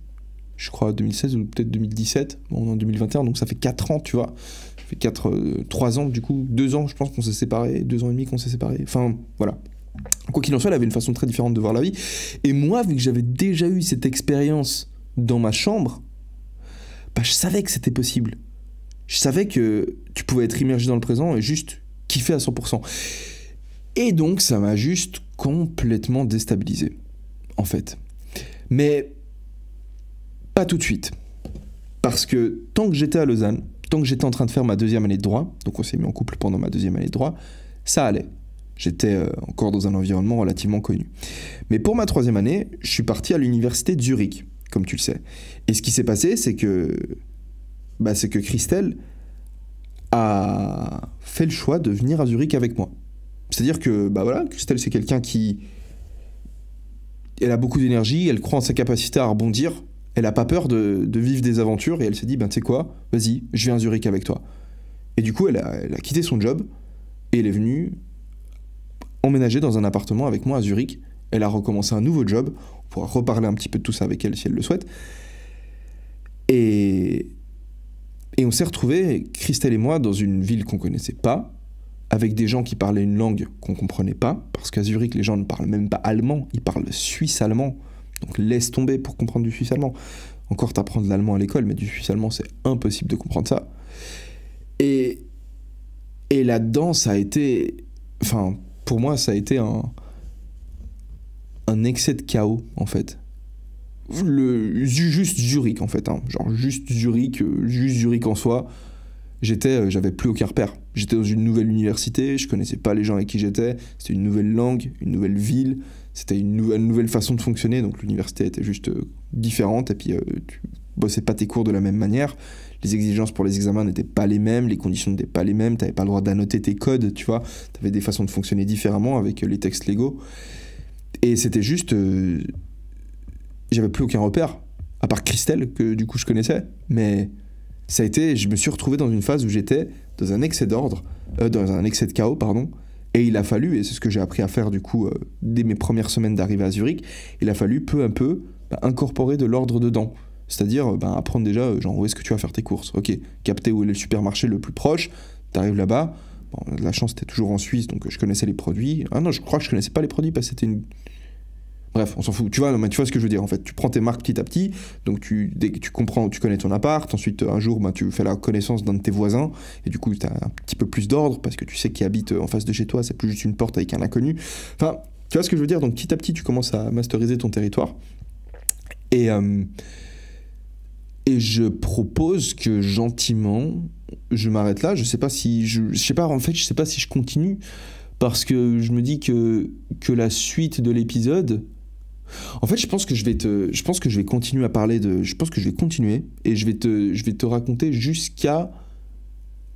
A: je crois, 2016 ou peut-être 2017. Bon, on est en 2021, donc ça fait 4 ans, tu vois. Ça fait 3 ans, du coup, 2 ans, je pense qu'on s'est séparés, 2 ans et demi qu'on s'est séparés. Enfin, voilà. Quoi qu'il en soit, elle avait une façon très différente de voir la vie. Et moi, vu que j'avais déjà eu cette expérience dans ma chambre, je savais que c'était possible. Je savais que tu pouvais être immergé dans le présent et juste kiffer à 100%. Et donc, ça m'a juste complètement déstabilisé, en fait. Mais pas tout de suite. Parce que tant que j'étais à Lausanne, tant que j'étais en train de faire ma 2e année de droit, donc on s'est mis en couple pendant ma 2e année de droit, ça allait. J'étais encore dans un environnement relativement connu. Mais pour ma 3e année, je suis parti à l'université de Zurich, comme tu le sais. Et ce qui s'est passé, c'est que Christelle a fait le choix de venir à Zurich avec moi. C'est-à-dire que, Christelle, c'est quelqu'un qui... Elle a beaucoup d'énergie, elle croit en sa capacité à rebondir, elle n'a pas peur de vivre des aventures, et elle s'est dit, tu sais quoi, vas-y, je viens à Zurich avec toi. Et du coup, elle a quitté son job, et elle est venue emménager dans un appartement avec moi à Zurich. Elle a recommencé un nouveau job, on pourra reparler un petit peu de tout ça avec elle si elle le souhaite. Et on s'est retrouvés, Christelle et moi, dans une ville qu'on connaissait pas, avec des gens qui parlaient une langue qu'on comprenait pas, parce qu'à Zurich, les gens ne parlent même pas allemand, ils parlent suisse-allemand. Donc laisse tomber pour comprendre du suisse-allemand. Encore t'apprends de l'allemand à l'école, mais du suisse-allemand, c'est impossible de comprendre ça. Et là-dedans, ça a été... Enfin, pour moi, ça a été un excès de chaos, en fait. Juste Zurich, en fait. Genre juste Zurich en soi. J'avais plus aucun repère. J'étais dans une nouvelle université, je connaissais pas les gens avec qui j'étais, c'était une nouvelle langue, une nouvelle ville, c'était une nouvelle façon de fonctionner, donc l'université était juste différente, et puis tu bossais pas tes cours de la même manière, les exigences pour les examens n'étaient pas les mêmes, les conditions n'étaient pas les mêmes, t'avais pas le droit d'annoter tes codes, tu vois, t'avais des façons de fonctionner différemment avec les textes légaux, et c'était juste... j'avais plus aucun repère, à part Christelle, que du coup je connaissais, mais ça a été, je me suis retrouvé dans une phase où j'étais dans un excès d'ordre, dans un excès de chaos, pardon, et il a fallu, et c'est ce que j'ai appris à faire du coup dès mes premières semaines d'arrivée à Zurich, il a fallu peu à peu incorporer de l'ordre dedans. C'est-à-dire apprendre déjà, genre où est-ce que tu vas faire tes courses. Ok, capter où est le supermarché le plus proche, t'arrives là-bas, bon, la chance c'était toujours en Suisse, donc je connaissais les produits. Ah non, je crois que je connaissais pas les produits parce que c'était une... Bref, on s'en fout. Tu vois, non, mais tu vois ce que je veux dire. En fait, tu prends tes marques petit à petit. Donc, dès que tu comprends, tu connais ton appart. Ensuite, un jour, tu fais la connaissance d'un de tes voisins. Et du coup, tu as un petit peu plus d'ordre parce que tu sais qui habite en face de chez toi. C'est plus juste une porte avec un inconnu. Enfin, tu vois ce que je veux dire. Donc, petit à petit, tu commences à masteriser ton territoire. Et je propose que gentiment, je m'arrête là. Je sais pas si je sais pas. En fait, je sais pas si je continue parce que je me dis que la suite de l'épisode. En fait, je pense que je vais continuer à parler de... Je pense que je vais continuer et je vais te raconter jusqu'à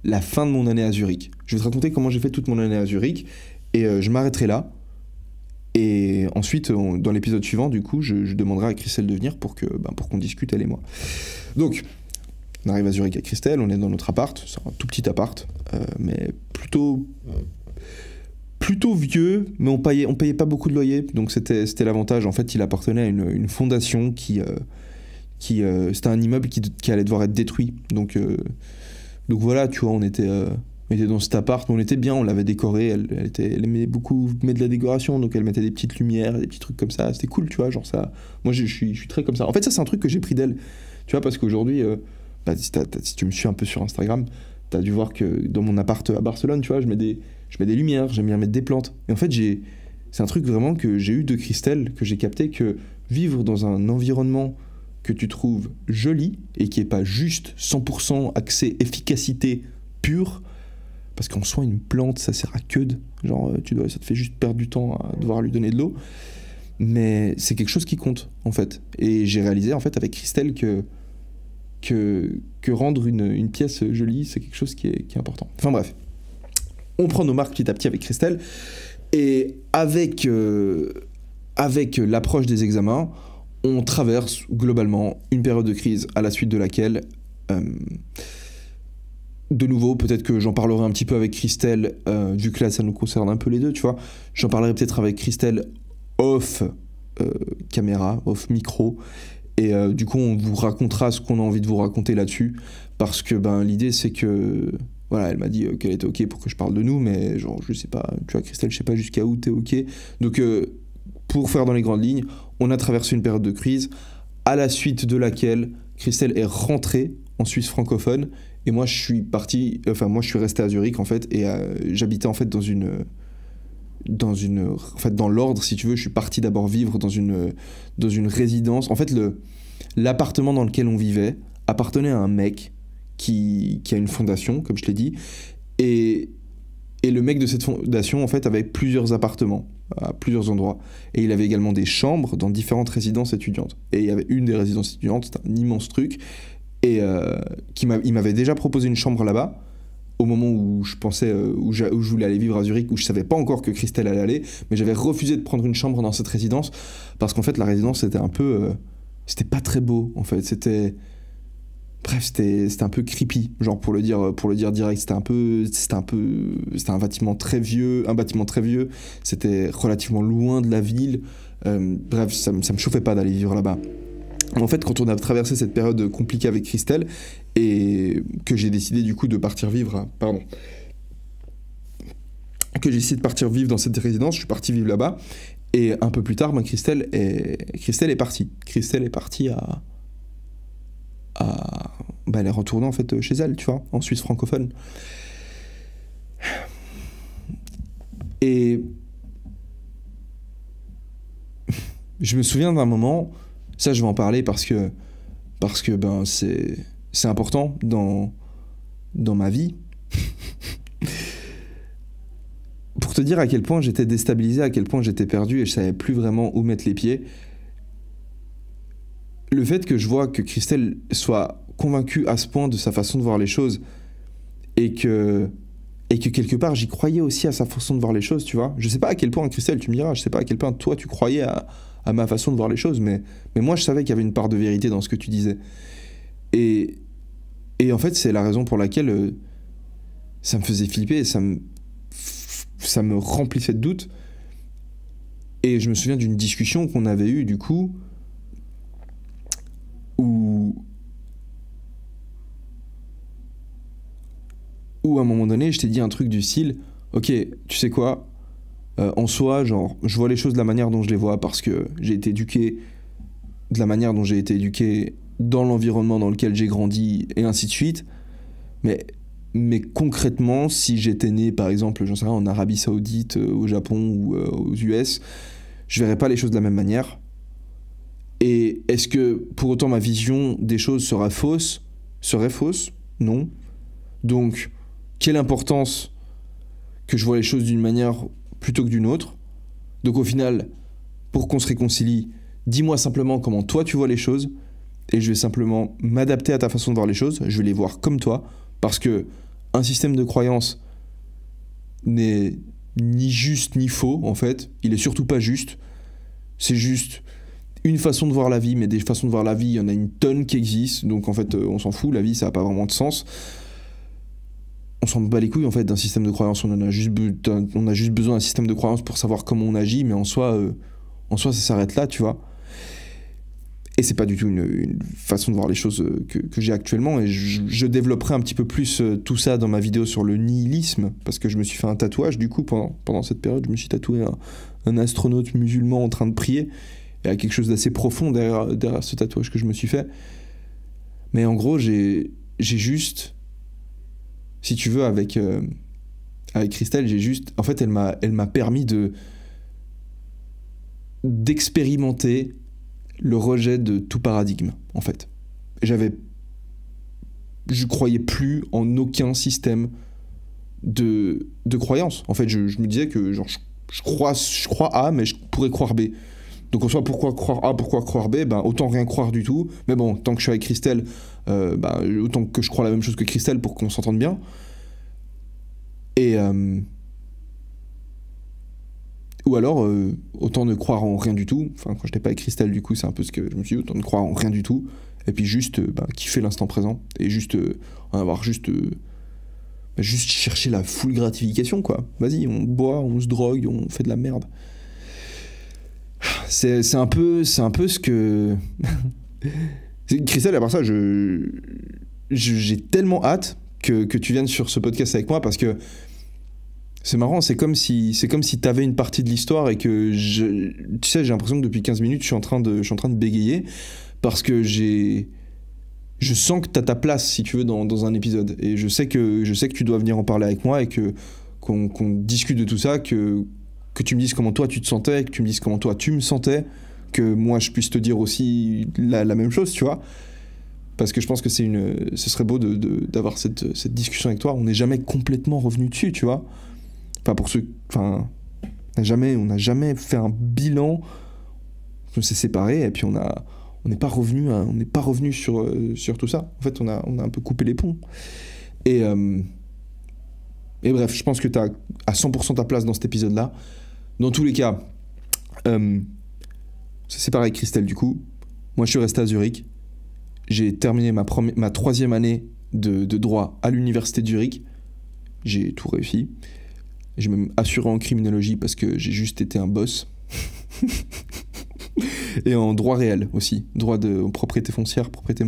A: la fin de mon année à Zurich. Je vais te raconter comment j'ai fait toute mon année à Zurich et je m'arrêterai là. Et ensuite, dans l'épisode suivant, du coup, je demanderai à Christelle de venir pour qu'on discute, elle et moi. Donc, on arrive à Zurich avec Christelle, on est dans notre appart. C'est un tout petit appart, mais plutôt vieux, mais on payait pas beaucoup de loyer, donc c'était l'avantage. En fait, il appartenait à une fondation qui c'était un immeuble qui allait devoir être détruit. Donc voilà, tu vois, on était dans cet appart, on était bien, on l'avait décoré, elle aimait beaucoup mettre de la décoration, donc elle mettait des petites lumières, des petits trucs comme ça, c'était cool, tu vois, genre ça. Moi, je suis très comme ça. En fait, ça, c'est un truc que j'ai pris d'elle, tu vois, parce qu'aujourd'hui, si tu me suis un peu sur Instagram, t'as dû voir que dans mon appart à Barcelone, tu vois, je mets des lumières, j'aime bien mettre des plantes. Et en fait, c'est un truc vraiment que j'ai eu de Christelle, que j'ai capté, que vivre dans un environnement que tu trouves joli et qui n'est pas juste 100% axé efficacité pure, parce qu'en soi, une plante, ça sert à que de... Genre, ça te fait juste perdre du temps à devoir lui donner de l'eau. Mais c'est quelque chose qui compte, en fait. Et j'ai réalisé, en fait, avec Christelle que rendre une pièce jolie, c'est quelque chose qui est important. Enfin bref. On prend nos marques petit à petit avec Christelle et avec l'approche des examens, on traverse globalement une période de crise à la suite de laquelle, de nouveau, peut-être que j'en parlerai un petit peu avec Christelle, vu que là ça nous concerne un peu les deux, tu vois. J'en parlerai peut-être avec Christelle off caméra, off micro. Et du coup, on vous racontera ce qu'on a envie de vous raconter là-dessus. Parce que l'idée, c'est que... Voilà, elle m'a dit qu'elle était OK pour que je parle de nous, mais genre, je sais pas, tu vois, Christelle, je sais pas jusqu'à où t'es OK. Donc, pour faire dans les grandes lignes, on a traversé une période de crise, à la suite de laquelle Christelle est rentrée en Suisse francophone, et moi, je suis resté à Zurich, en fait, et j'habitais, en fait, dans l'ordre, si tu veux. Je suis parti d'abord vivre dans une résidence. En fait, l'appartement dans lequel on vivait appartenait à un mec qui a une fondation, comme je l'ai dit, et le mec de cette fondation, en fait, avait plusieurs appartements à plusieurs endroits, et il avait également des chambres dans différentes résidences étudiantes. Et il y avait une des résidences étudiantes, c'était un immense truc, et il m'avait déjà proposé une chambre là-bas, au moment où je pensais, où je voulais aller vivre à Zurich, où je savais pas encore que Christelle allait aller, mais j'avais refusé de prendre une chambre dans cette résidence, parce qu'en fait, la résidence, c'était un peu... c'était pas très beau, en fait, c'était un peu creepy, genre pour le dire direct, c'était un bâtiment très vieux, c'était relativement loin de la ville, bref, ça me chauffait pas d'aller vivre là-bas. En fait, quand on a traversé cette période compliquée avec Christelle, et que j'ai décidé du coup de partir vivre, que j'ai décidé de partir vivre dans cette résidence, je suis parti vivre là-bas, et un peu plus tard, Christelle est partie. Christelle est partie elle est retournée en fait chez elle, tu vois, en Suisse francophone. Et je me souviens d'un moment, ça je vais en parler parce que c'est important dans ma vie. Pour te dire à quel point j'étais déstabilisé, à quel point j'étais perdu et je savais plus vraiment où mettre les pieds. Le fait que je vois que Christelle soit convaincue à ce point de sa façon de voir les choses et que quelque part j'y croyais aussi à sa façon de voir les choses, tu vois. Je sais pas à quel point, Christelle, tu me diras, je sais pas à quel point toi tu croyais à ma façon de voir les choses, mais moi je savais qu'il y avait une part de vérité dans ce que tu disais. Et Et en fait, c'est la raison pour laquelle ça me faisait flipper, ça me remplissait de doutes. Et je me souviens d'une discussion qu'on avait eue, du coup, où à un moment donné, je t'ai dit un truc du style, ok, tu sais quoi, en soi, genre, je vois les choses de la manière dont je les vois parce que j'ai été éduqué de la manière dont j'ai été éduqué dans l'environnement dans lequel j'ai grandi et ainsi de suite. Mais concrètement, si j'étais né, par exemple, j'en sais rien, en Arabie Saoudite, au Japon ou aux US, je verrais pas les choses de la même manière. Et est-ce que pour autant ma vision des choses serait fausse ? Non. Donc, quelle importance que je vois les choses d'une manière plutôt que d'une autre ? Donc au final, pour qu'on se réconcilie, dis-moi simplement comment toi tu vois les choses, et je vais simplement m'adapter à ta façon de voir les choses, je vais les voir comme toi, parce que un système de croyance n'est ni juste ni faux, en fait, il est surtout pas juste, c'est juste une façon de voir la vie, mais des façons de voir la vie, il y en a une tonne qui existent, donc en fait on s'en fout, la vie ça n'a pas vraiment de sens. On s'en bat les couilles en fait d'un système de croyance, on a juste besoin d'un système de croyance pour savoir comment on agit, mais en soi ça s'arrête là, tu vois. Et c'est pas du tout une façon de voir les choses que j'ai actuellement, et je développerai un petit peu plus tout ça dans ma vidéo sur le nihilisme, parce que je me suis fait un tatouage du coup pendant cette période, je me suis tatoué un astronaute musulman en train de prier, et il y a quelque chose d'assez profond derrière ce tatouage que je me suis fait. Mais en gros, j'ai juste, si tu veux, avec Christelle, j'ai juste, en fait, elle m'a permis d'expérimenter le rejet de tout paradigme, en fait. Je croyais plus en aucun système de croyance. En fait, je me disais que genre, je crois A, mais je pourrais croire B. Donc en soi, pourquoi croire A, pourquoi croire B ? Ben, autant rien croire du tout. Mais bon, tant que je suis avec Christelle, autant que je crois la même chose que Christelle pour qu'on s'entende bien. Et ou alors, autant ne croire en rien du tout. Enfin, quand j'étais pas avec Christelle, du coup, c'est un peu ce que je me suis dit, autant ne croire en rien du tout. Et puis juste kiffer l'instant présent. Et juste en avoir juste chercher la full gratification, quoi. Vas-y, on boit, on se drogue, on fait de la merde. C'est un peu ce que... Christelle, à part ça, j'ai tellement hâte que tu viennes sur ce podcast avec moi, parce que c'est marrant, c'est comme si t'avais une partie de l'histoire et que tu sais, j'ai l'impression que depuis 15 minutes je suis en train de bégayer, parce que je sens que t'as ta place, si tu veux, dans un épisode, et je sais que tu dois venir en parler avec moi, et qu'on discute de tout ça, que tu me dises comment toi tu te sentais, que tu me dises comment toi tu me sentais, que moi je puisse te dire aussi la même chose, tu vois. Parce que je pense que ce serait beau d'avoir cette discussion avec toi. On n'est jamais complètement revenu dessus, tu vois. On n'a jamais fait un bilan. On s'est séparés et puis on n'est pas revenu sur tout ça. En fait, on a un peu coupé les ponts. Et bref, je pense que tu as à 100% ta place dans cet épisode-là. Dans tous les cas, on s'est séparé avec Christelle, du coup. Moi, je suis resté à Zurich. J'ai terminé ma 3e année de droit à l'université de Zurich. J'ai tout réussi. J'ai même assuré en criminologie parce que j'ai juste été un boss. Et en droit réel aussi. Droit de propriété foncière, propriété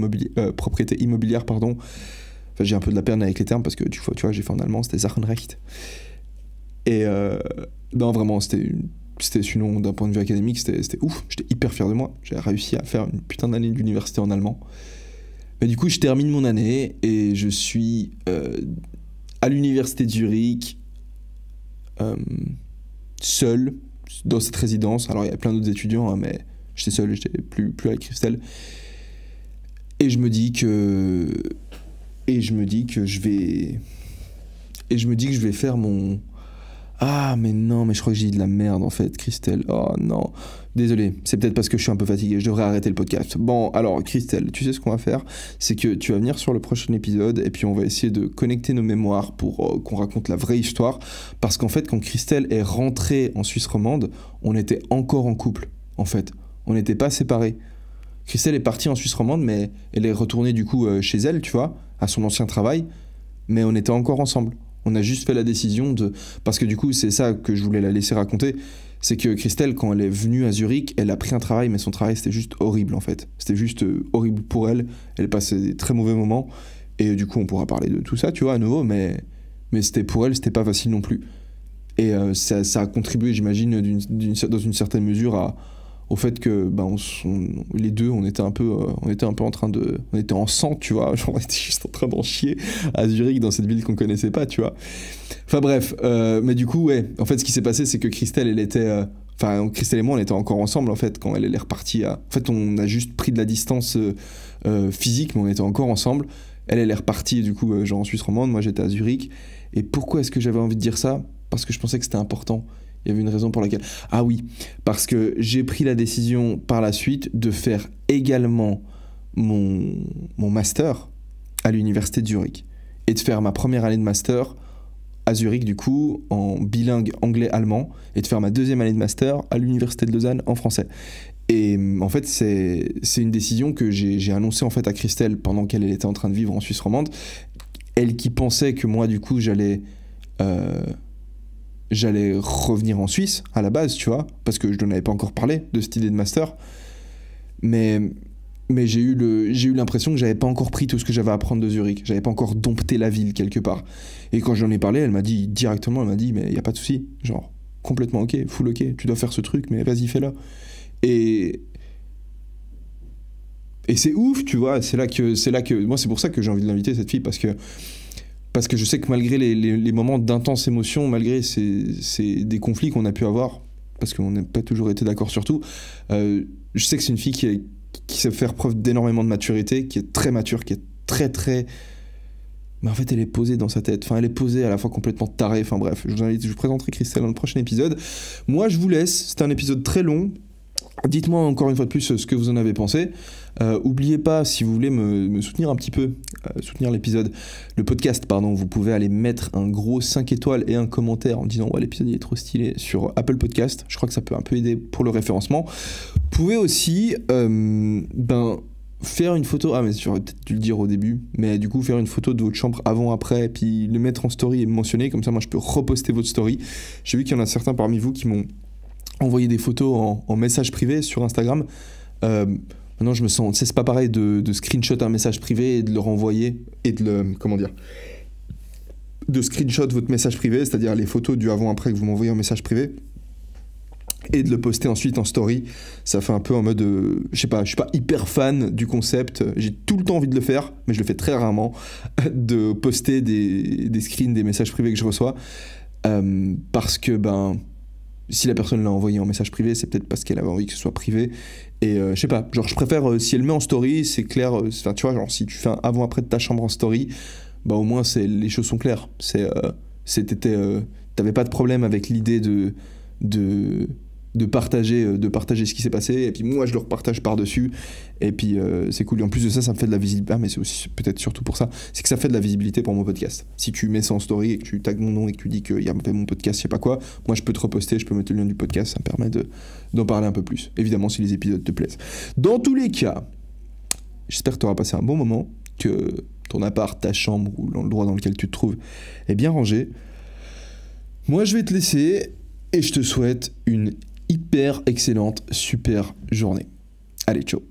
A: immobilière, pardon. Enfin, j'ai un peu de la peine avec les termes parce que tu vois, j'ai fait en allemand, c'était Sachenrecht. Et non, vraiment, c'était sinon, d'un point de vue académique, c'était ouf. J'étais hyper fier de moi. J'ai réussi à faire une putain d'année d'université en allemand. Mais du coup, je termine mon année et je suis à l'université de Zurich, seul, dans cette résidence. Alors, il y a plein d'autres étudiants, hein, mais j'étais seul, j'étais plus avec Christelle. Et je me dis que je vais faire mon... Ah, mais non, mais je crois que j'ai dit de la merde, en fait, Christelle. Oh, non. Désolé, c'est peut-être parce que je suis un peu fatigué, je devrais arrêter le podcast. Bon, alors, Christelle, tu sais ce qu'on va faire ? C'est que tu vas venir sur le prochain épisode, et puis on va essayer de connecter nos mémoires pour qu'on raconte la vraie histoire. Parce qu'en fait, quand Christelle est rentrée en Suisse romande, on était encore en couple, en fait. On n'était pas séparés. Christelle est partie en Suisse romande, mais elle est retournée du coup chez elle, tu vois, à son ancien travail, mais on était encore ensemble. On a juste fait la décision de... Parce que du coup, c'est ça que je voulais la laisser raconter, c'est que Christelle, quand elle est venue à Zurich, elle a pris un travail, mais son travail, c'était juste horrible, en fait. C'était juste horrible pour elle. Elle passait des très mauvais moments. Et du coup, on pourra parler de tout ça, tu vois, à nouveau, mais c'était pour elle, c'était pas facile non plus. Et ça a contribué, j'imagine, dans une certaine mesure au fait que les deux, on était un peu en train de... On était en sang, tu vois, genre on était juste en train d'en chier à Zurich, dans cette ville qu'on connaissait pas, tu vois. Enfin bref, mais du coup, ouais, en fait, ce qui s'est passé, c'est que Christelle, elle était... Christelle et moi, on était encore ensemble, en fait, quand elle est repartie à... En fait, on a juste pris de la distance physique, mais on était encore ensemble. Elle est repartie, du coup, genre en Suisse romande, moi j'étais à Zurich. Et pourquoi est-ce que j'avais envie de dire ça ? Parce que je pensais que c'était important. Il y avait une raison pour laquelle... Ah oui, parce que j'ai pris la décision par la suite de faire également mon master à l'université de Zurich. Et de faire ma première année de master à Zurich, du coup, en bilingue anglais-allemand. Et de faire ma deuxième année de master à l'université de Lausanne en français. Et en fait, c'est une décision que j'ai annoncée en fait à Christelle pendant qu'elle était en train de vivre en Suisse romande. Elle qui pensait que moi, du coup, j'allais revenir en Suisse à la base, tu vois, parce que je n'en avais pas encore parlé de cette idée de master. Mais j'ai eu l'impression que j'avais pas encore pris tout ce que j'avais à apprendre de Zurich. J'avais pas encore dompté la ville quelque part. Et quand j'en ai parlé, elle m'a dit directement, mais il y a pas de souci, genre complètement ok, full ok, tu dois faire ce truc, mais vas-y fais-le. Et c'est ouf, tu vois, c'est là que moi c'est pour ça que j'ai envie de l'inviter cette fille, parce que je sais que malgré les moments d'intense émotion, malgré des conflits qu'on a pu avoir, parce qu'on n'a pas toujours été d'accord sur tout, je sais que c'est une fille qui sait faire preuve d'énormément de maturité, qui est très mature, qui est très très... Mais en fait, elle est posée dans sa tête. Enfin, elle est posée à la fois complètement tarée. Enfin bref, je vous présenterai Christelle dans le prochain épisode. Moi, je vous laisse. C'était un épisode très long. Dites-moi encore une fois de plus ce que vous en avez pensé. Oubliez pas, si vous voulez me soutenir un petit peu, soutenir le podcast, pardon, vous pouvez aller mettre un gros 5 étoiles et un commentaire en disant « Ouais, l'épisode il est trop stylé » sur Apple Podcast. Je crois que ça peut un peu aider pour le référencement. Vous pouvez aussi faire une photo, mais j'aurais peut-être dû le dire au début, mais du coup faire une photo de votre chambre avant-après, puis le mettre en story et me mentionner, comme ça moi je peux reposter votre story. J'ai vu qu'il y en a certains parmi vous qui m'ont envoyer des photos en message privé sur Instagram. Maintenant, je me sens... C'est pas pareil de screenshot un message privé et de le renvoyer et de le... Comment dire ? De screenshot votre message privé, c'est-à-dire les photos du avant-après que vous m'envoyez en message privé, et de le poster ensuite en story. Ça fait un peu en mode... je sais pas, je suis pas hyper fan du concept. J'ai tout le temps envie de le faire, mais je le fais très rarement, de poster des screens, des messages privés que je reçois. Parce que, si la personne l'a envoyé en message privé, c'est peut-être parce qu'elle avait envie que ce soit privé. Et je sais pas, genre je préfère, si elle met en story, c'est clair, tu vois, genre si tu fais un avant-après de ta chambre en story, au moins les choses sont claires. T'avais pas de problème avec l'idée de partager ce qui s'est passé, et puis moi je le repartage par-dessus, et puis c'est cool. Et en plus de ça, ça me fait de la visibilité. Ah, mais c'est aussi peut-être surtout pour ça, c'est que ça fait de la visibilité pour mon podcast. Si tu mets ça en story et que tu tags mon nom et que tu dis qu'il y a mon podcast, je sais pas quoi, moi je peux te reposter, je peux mettre le lien du podcast, ça me permet d'en parler un peu plus. Évidemment, si les épisodes te plaisent. Dans tous les cas, j'espère que tu auras passé un bon moment, que ton appart, ta chambre ou l'endroit dans lequel tu te trouves est bien rangé. Moi je vais te laisser et je te souhaite une hyper excellente, super journée. Allez, ciao.